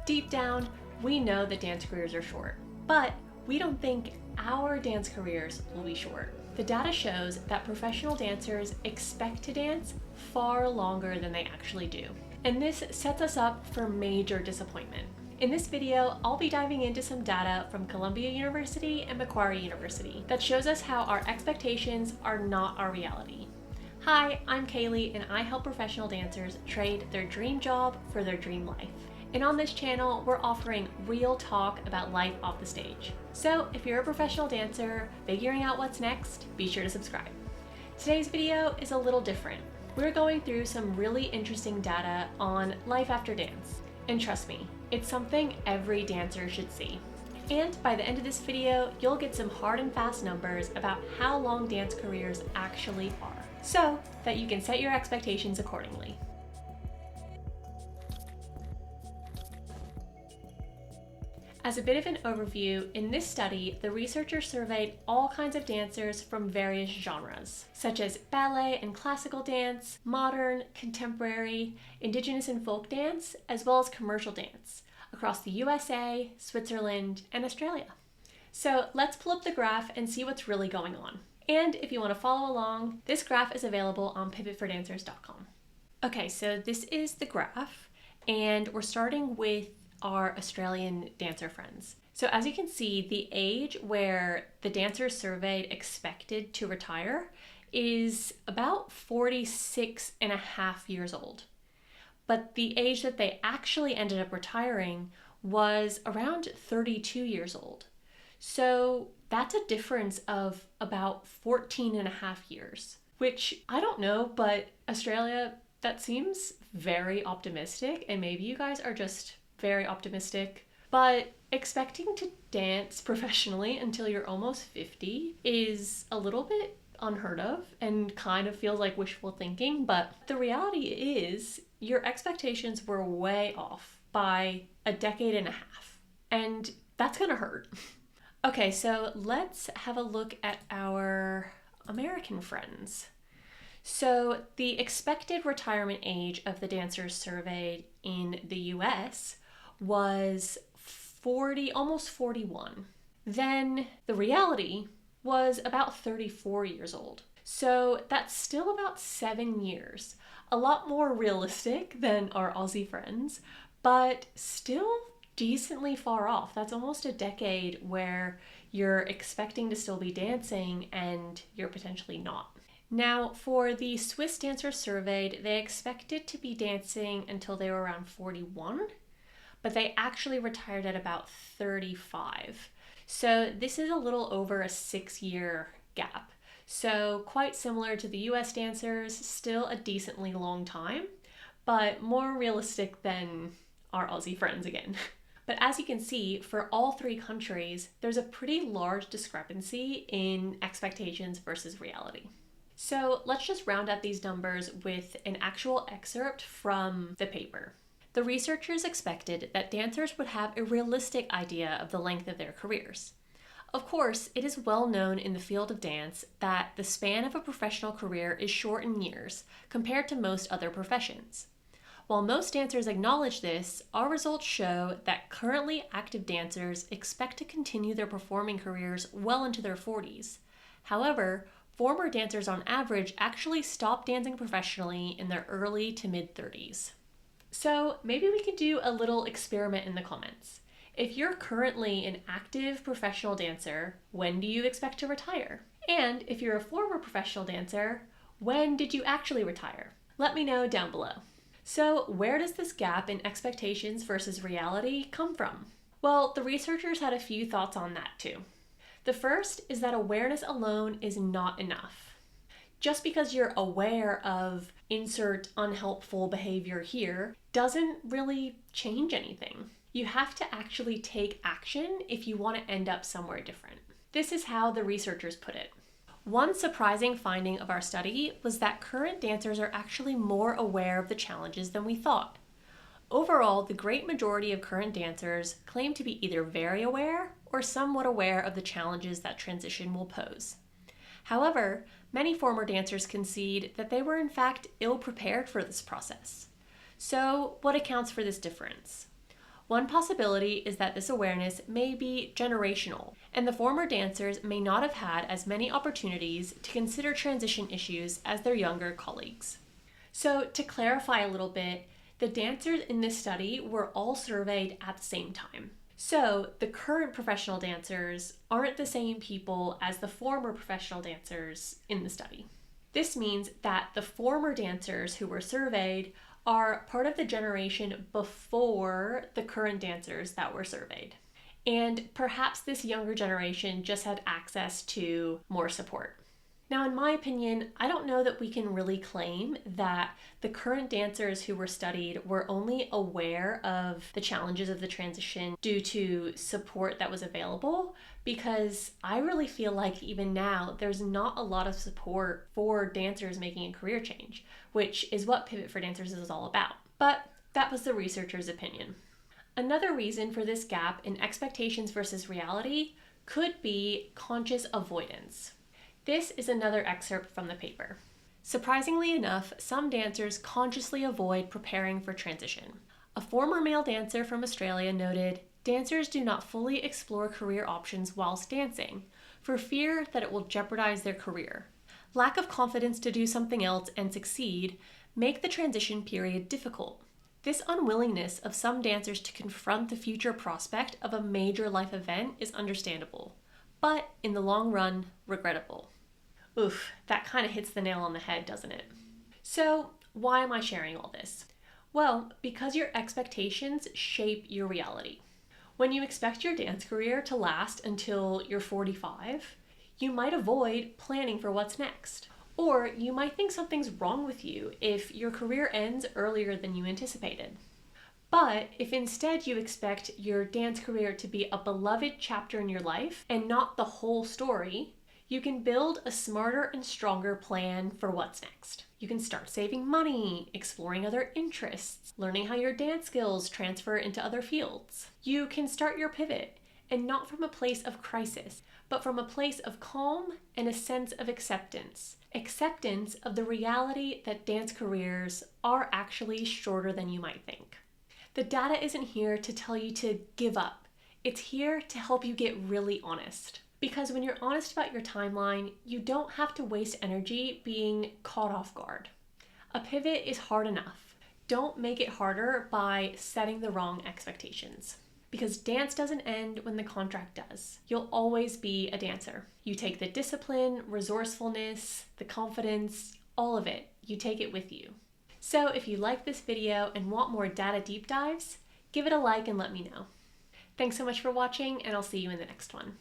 Deep down, we know that dance careers are short, but we don't think our dance careers will be short. The data shows that professional dancers expect to dance far longer than they actually do. And this sets us up for major disappointment. In this video, I'll be diving into some data from Columbia University and Macquarie University that shows us how our expectations are not our reality. Hi, I'm Kaylee, and I help professional dancers trade their dream job for their dream life. And on this channel, we're offering real talk about life off the stage. So if you're a professional dancer figuring out what's next, be sure to subscribe. Today's video is a little different. We're going through some really interesting data on life after dance. And trust me, it's something every dancer should see. And by the end of this video, you'll get some hard and fast numbers about how long dance careers actually are, so that you can set your expectations accordingly. As a bit of an overview, in this study, the researchers surveyed all kinds of dancers from various genres, such as ballet and classical dance, modern, contemporary, indigenous and folk dance, as well as commercial dance, across the USA, Switzerland, and Australia. So let's pull up the graph and see what's really going on. And if you want to follow along, this graph is available on pivotfordancers.com. Okay, so this is the graph, and we're starting with our Australian dancer friends. So as you can see, the age where the dancers surveyed expected to retire is about 46 and a half years old. But the age that they actually ended up retiring was around 32 years old. So that's a difference of about 14 and a half years, which I don't know, but Australia, that seems very optimistic, and maybe you guys are just very optimistic, but expecting to dance professionally until you're almost 50 is a little bit unheard of and kind of feels like wishful thinking, but the reality is your expectations were way off by a decade and a half, and that's gonna hurt. Okay, so let's have a look at our American friends. So the expected retirement age of the dancers surveyed in the US was 40, almost 41. Then the reality was about 34 years old. So that's still about 7 years. A lot more realistic than our Aussie friends, but still decently far off. That's almost a decade where you're expecting to still be dancing and you're potentially not. Now, for the Swiss dancers surveyed, they expected to be dancing until they were around 41, but they actually retired at about 35. So this is a little over a 6-year gap. So quite similar to the US dancers, still a decently long time, but more realistic than our Aussie friends again. But as you can see, for all three countries, there's a pretty large discrepancy in expectations versus reality. So let's just round out these numbers with an actual excerpt from the paper. The researchers expected that dancers would have a realistic idea of the length of their careers. Of course, it is well known in the field of dance that the span of a professional career is short in years compared to most other professions. While most dancers acknowledge this, our results show that currently active dancers expect to continue their performing careers well into their 40s. However, former dancers on average actually stop dancing professionally in their early to mid-30s. So maybe we could do a little experiment in the comments. If you're currently an active professional dancer, when do you expect to retire? And if you're a former professional dancer, when did you actually retire? Let me know down below. So where does this gap in expectations versus reality come from? Well, the researchers had a few thoughts on that too. The first is that awareness alone is not enough. Just because you're aware of insert unhelpful behavior here doesn't really change anything. You have to actually take action if you want to end up somewhere different. This is how the researchers put it. One surprising finding of our study was that current dancers are actually more aware of the challenges than we thought. Overall, the great majority of current dancers claim to be either very aware or somewhat aware of the challenges that transition will pose. However, many former dancers concede that they were in fact ill-prepared for this process. So, what accounts for this difference? One possibility is that this awareness may be generational, and the former dancers may not have had as many opportunities to consider transition issues as their younger colleagues. So, to clarify a little bit, the dancers in this study were all surveyed at the same time. So, the current professional dancers aren't the same people as the former professional dancers in the study. This means that the former dancers who were surveyed are part of the generation before the current dancers that were surveyed. And perhaps this younger generation just had access to more support. Now, in my opinion, I don't know that we can really claim that the current dancers who were studied were only aware of the challenges of the transition due to support that was available, because I really feel like even now there's not a lot of support for dancers making a career change, which is what Pivot for Dancers is all about. But that was the researchers' opinion. Another reason for this gap in expectations versus reality could be conscious avoidance. This is another excerpt from the paper. Surprisingly enough, some dancers consciously avoid preparing for transition. A former male dancer from Australia noted, "Dancers do not fully explore career options whilst dancing, for fear that it will jeopardize their career. Lack of confidence to do something else and succeed make the transition period difficult. This unwillingness of some dancers to confront the future prospect of a major life event is understandable, but in the long run, regrettable." Oof, that kind of hits the nail on the head, doesn't it? So, why am I sharing all this? Well, because your expectations shape your reality. When you expect your dance career to last until you're 45, you might avoid planning for what's next. Or you might think something's wrong with you if your career ends earlier than you anticipated. But if instead you expect your dance career to be a beloved chapter in your life and not the whole story, you can build a smarter and stronger plan for what's next. You can start saving money, exploring other interests, learning how your dance skills transfer into other fields. You can start your pivot, and not from a place of crisis, but from a place of calm and a sense of acceptance. Acceptance of the reality that dance careers are actually shorter than you might think. The data isn't here to tell you to give up. It's here to help you get really honest. Because when you're honest about your timeline, you don't have to waste energy being caught off guard. A pivot is hard enough. Don't make it harder by setting the wrong expectations. Because dance doesn't end when the contract does. You'll always be a dancer. You take the discipline, resourcefulness, the confidence, all of it. You take it with you. So if you like this video and want more data deep dives, give it a like and let me know. Thanks so much for watching, and I'll see you in the next one.